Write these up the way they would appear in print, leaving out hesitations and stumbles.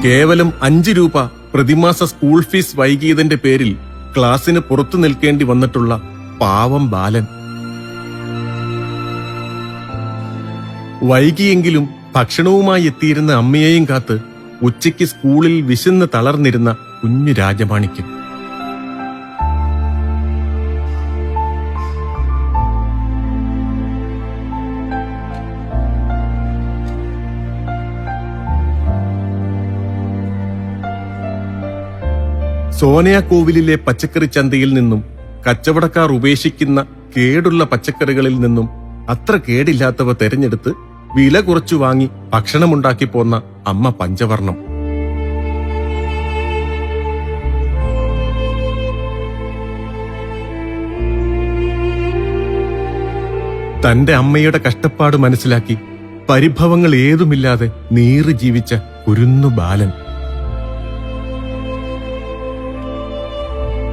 കേവലം 5 രൂപ പ്രതിമാസ സ്കൂൾ ഫീസ് വൈകിയതിന്റെ പേരിൽ ക്ലാസ്സിന് പുറത്തു നിൽക്കേണ്ടി വന്നിട്ടുള്ള പാവം ബാലൻ. വൈകിയെങ്കിലും ഭക്ഷണവുമായി എത്തിയിരുന്ന അമ്മയെയും കാത്ത് ഉച്ചയ്ക്ക് സ്കൂളിൽ വിശന്ന് തളർന്നിരുന്ന കുഞ്ഞു രാജമാണിക്യം. സോനയാക്കോവിലിലെ പച്ചക്കറി ചന്തയിൽ നിന്നും കച്ചവടക്കാർ ഉപേക്ഷിക്കുന്ന കേടുള്ള പച്ചക്കറികളിൽ നിന്നും അത്ര കേടില്ലാത്തവ തെരഞ്ഞെടുത്ത് വില കുറച്ചു വാങ്ങി ഭക്ഷണമുണ്ടാക്കി പോന്ന അമ്മ പഞ്ചവർണം. തന്റെ അമ്മയുടെ കഷ്ടപ്പാട് മനസ്സിലാക്കി പരിഭവങ്ങൾ ഏതുമില്ലാതെ നീറി ജീവിച്ച കുരുന്നു ബാലൻ.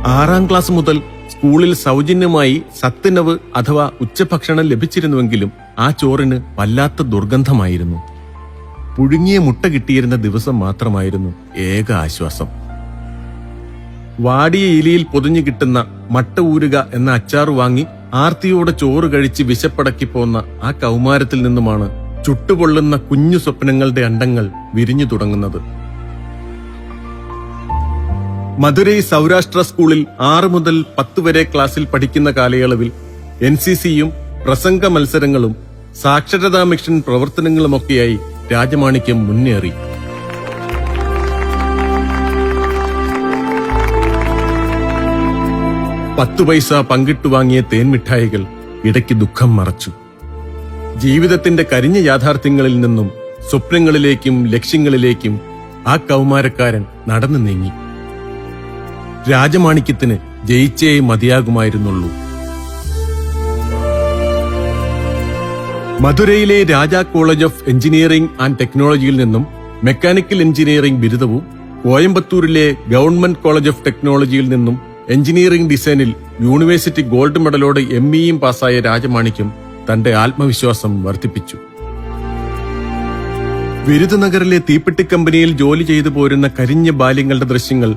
6ാം ക്ലാസ് മുതൽ സ്കൂളിൽ സൗജന്യമായി സത്തിനവ് അഥവാ ഉച്ചഭക്ഷണം ലഭിച്ചിരുന്നുവെങ്കിലും ആ ചോറിന് വല്ലാത്ത ദുർഗന്ധമായിരുന്നു. പുഴുങ്ങിയ മുട്ട കിട്ടിയിരുന്ന ദിവസം മാത്രമായിരുന്നു ഏക ആശ്വാസം. വാടിയ ഇലയിൽ പൊതിഞ്ഞു കിട്ടുന്ന മട്ട ഊരുക എന്ന അച്ചാറ് വാങ്ങി ആർത്തിയോടെ ചോറ് കഴിച്ച് വിശപ്പടക്കി പോന്ന ആ കൗമാരത്തിൽ നിന്നുമാണ് ചുട്ടുപൊള്ളുന്ന കുഞ്ഞു സ്വപ്നങ്ങളുടെ അണ്ടങ്ങൾ വിരിഞ്ഞു തുടങ്ങുന്നത്. മധുരൈ സൗരാഷ്ട്ര സ്കൂളിൽ 6 മുതൽ 10 വരെ ക്ലാസ്സിൽ പഠിക്കുന്ന കാലയളവിൽ NCCയും പ്രസംഗ മത്സരങ്ങളും സാക്ഷരതാ മിഷൻ പ്രവർത്തനങ്ങളുമൊക്കെയായി രാജമാണിക്യം മുന്നേറി. $10 പൈസ പങ്കിട്ടു വാങ്ങിയ തേൻമിഠായികൾ ഇടയ്ക്ക് ദുഃഖം മറച്ചു. ജീവിതത്തിന്റെ കരിഞ്ഞ യാഥാർത്ഥ്യങ്ങളിൽ നിന്നും സ്വപ്നങ്ങളിലേക്കും ലക്ഷ്യങ്ങളിലേക്കും ആ കൗമാരക്കാരൻ നടന്നു നീങ്ങി. രാജമാണിക്യത്തിന് ജയിച്ചേ മതിയാകുമായിരുന്നുള്ളൂ. മധുരയിലെ Raja college of engineering and ടെക്നോളജിയിൽ നിന്നും മെക്കാനിക്കൽ എഞ്ചിനീയറിംഗ് ബിരുദവും കോയമ്പത്തൂരിലെ ഗവൺമെന്റ് കോളേജ് ഓഫ് ടെക്നോളജിയിൽ നിന്നും എഞ്ചിനീയറിംഗ് ഡിസൈനിൽ യൂണിവേഴ്സിറ്റി ഗോൾഡ് മെഡലോടെ ME പാസ്സായ രാജമാണിക്യം തന്റെ ആത്മവിശ്വാസം വർദ്ധിപ്പിച്ചു. വിരുദനഗറിലെ തീപ്പെട്ടി കമ്പനിയിൽ ജോലി ചെയ്തു പോരുന്ന കരിഞ്ഞ ബാല്യങ്ങളുടെ ദൃശ്യങ്ങൾ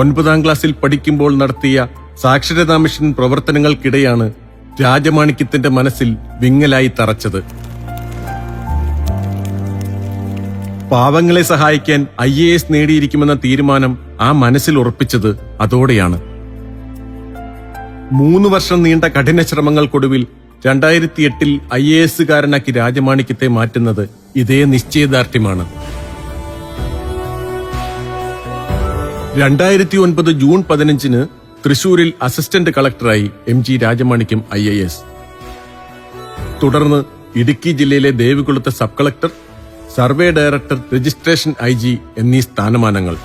9ാം ക്ലാസ്സിൽ പഠിക്കുമ്പോൾ നടത്തിയ സാക്ഷരതാ മിഷൻ പ്രവർത്തനങ്ങൾക്കിടെയാണ് രാജമാണിക്യത്തിന്റെ മനസ്സിൽ വിങ്ങലായി തറച്ചത്. പാവങ്ങളെ സഹായിക്കാൻ IAS നേടിയിരിക്കുമെന്ന തീരുമാനം ആ മനസ്സിൽ ഉറപ്പിച്ചത് അതോടെയാണ്. 3 വർഷം നീണ്ട കഠിന ശ്രമങ്ങൾക്കൊടുവിൽ 2008 IAS-കാരനാക്കി രാജമാണിക്യത്തെ മാറ്റുന്നത് ഇതേ നിശ്ചയദാർഢ്യമാണ്. 2009 ജൂൺ 15 തൃശൂരിൽ അസിസ്റ്റന്റ് കളക്ടറായി MG രാജമാണിക്യം IAS. തുടർന്ന് ഇടുക്കി ജില്ലയിലെ ദേവികുളത്തെ sub collector, survey director, registration IG എന്നീ സ്ഥാനമാനങ്ങൾ.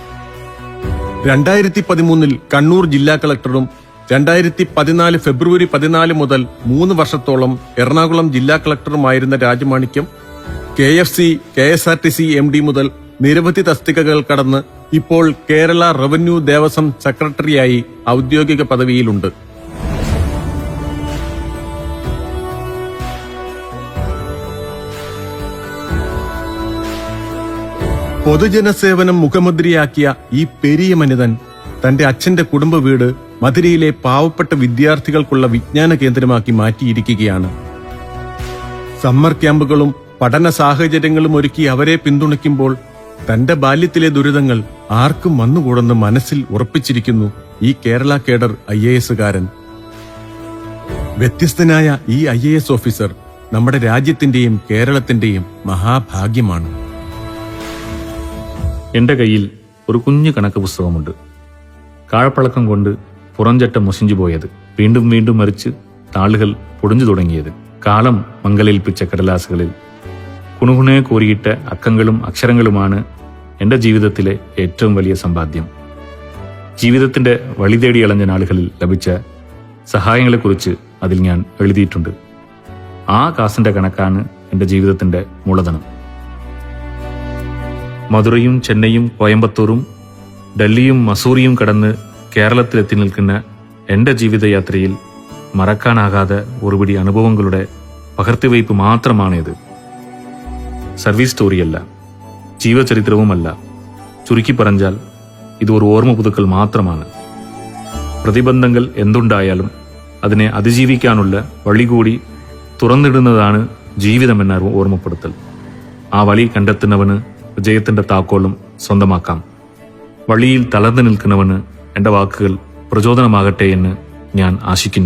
2013 കണ്ണൂർ ജില്ലാ കളക്ടറും 2014 ഫെബ്രുവരി 14 മുതൽ 3 വർഷത്തോളം എറണാകുളം ജില്ലാ കളക്ടറുമായിരുന്ന രാജമാണിക്യം KFC, KSRTC MD മുതൽ നിരവധി തസ്തികകൾ കടന്ന് ഇപ്പോൾ കേരള റവന്യൂ ദേവസ്വം സെക്രട്ടറിയായി ഔദ്യോഗിക പദവിയിലുണ്ട്. പൊതുജനസേവനം മുഖമുദ്രയാക്കിയ ഈ പെരിയ മനിതൻ തന്റെ അച്ഛന്റെ കുടുംബ വീട് മധുരയിലെ പാവപ്പെട്ട വിദ്യാർത്ഥികൾക്കുള്ള വിജ്ഞാന കേന്ദ്രമാക്കി മാറ്റിയിരിക്കുകയാണ്. സമ്മർ ക്യാമ്പുകളും പഠന സാഹചര്യങ്ങളും ഒരുക്കി അവരെ പിന്തുണയ്ക്കുമ്പോൾ തന്റെ ബാല്യത്തിലെ ദുരിതങ്ങൾ ആർക്കും വന്നുകൂടെന്ന് മനസ്സിൽ ഉറപ്പിച്ചിരിക്കുന്നു ഈ കേരള കേഡർ IAS-കാരൻ. വ്യത്യസ്തനായ ഈ IAS ഓഫീസർ നമ്മുടെ രാജ്യത്തിന്റെയും കേരളത്തിന്റെയും മഹാഭാഗ്യമാണ്. എന്റെ കയ്യിൽ ഒരു കുഞ്ഞു കണക്ക് പുസ്തകമുണ്ട്. കാഴപ്പഴക്കം കൊണ്ട് പുറംചട്ടം മുഷിഞ്ഞു പോയത്, വീണ്ടും വീണ്ടും മറിച്ച് താളുകൾ പൊടിഞ്ഞു തുടങ്ങിയത്, കാലം മംഗലേൽപ്പിച്ച കടലാസുകളിൽ കുണുകുണയെ കോരിയിട്ട അക്കങ്ങളും അക്ഷരങ്ങളുമാണ് എൻ്റെ ജീവിതത്തിലെ ഏറ്റവും വലിയ സമ്പാദ്യം. ജീവിതത്തിന്റെ വഴി തേടി അലഞ്ഞ നാളുകളിൽ ലഭിച്ച സഹായങ്ങളെക്കുറിച്ച് അതിൽ ഞാൻ എഴുതിയിട്ടുണ്ട്. ആ കാസിന്റെ കണക്കാണ് എൻ്റെ ജീവിതത്തിന്റെ മൂലധനം. മധുരയും ചെന്നൈയും കോയമ്പത്തൂരും ഡൽഹിയും മസൂറിയും കടന്ന് കേരളത്തിലെത്തി നിൽക്കുന്ന എൻ്റെ ജീവിതയാത്രയിൽ മറക്കാനാകാതെ ഒരുപിടി അനുഭവങ്ങളുടെ പകർത്തിവയ്പ് മാത്രമാണിത്. സർവീസ് സ്റ്റോറിയല്ല, ജീവചരിത്രവുമല്ല, ചുരുക്കി പറഞ്ഞാൽ ഇത് ഒരു ഓർമ്മ പുതുക്കൽ മാത്രമാണ്. പ്രതിബന്ധങ്ങൾ എന്തുണ്ടായാലും അതിനെ അതിജീവിക്കാനുള്ള വഴി കൂടി തുറന്നിടുന്നതാണ് ജീവിതമെന്ന ഓർമ്മപ്പെടുത്തൽ. ആ വഴി കണ്ടെത്തുന്നവന് വിജയത്തിന്റെ താക്കോലും സ്വന്തമാക്കാം. വഴിയിൽ തളർന്നു നിൽക്കുന്നവന് എന്റെ വാക്കുകൾ പ്രചോദനമാകട്ടെ എന്ന് ഞാൻ ആശിക്കുന്നു.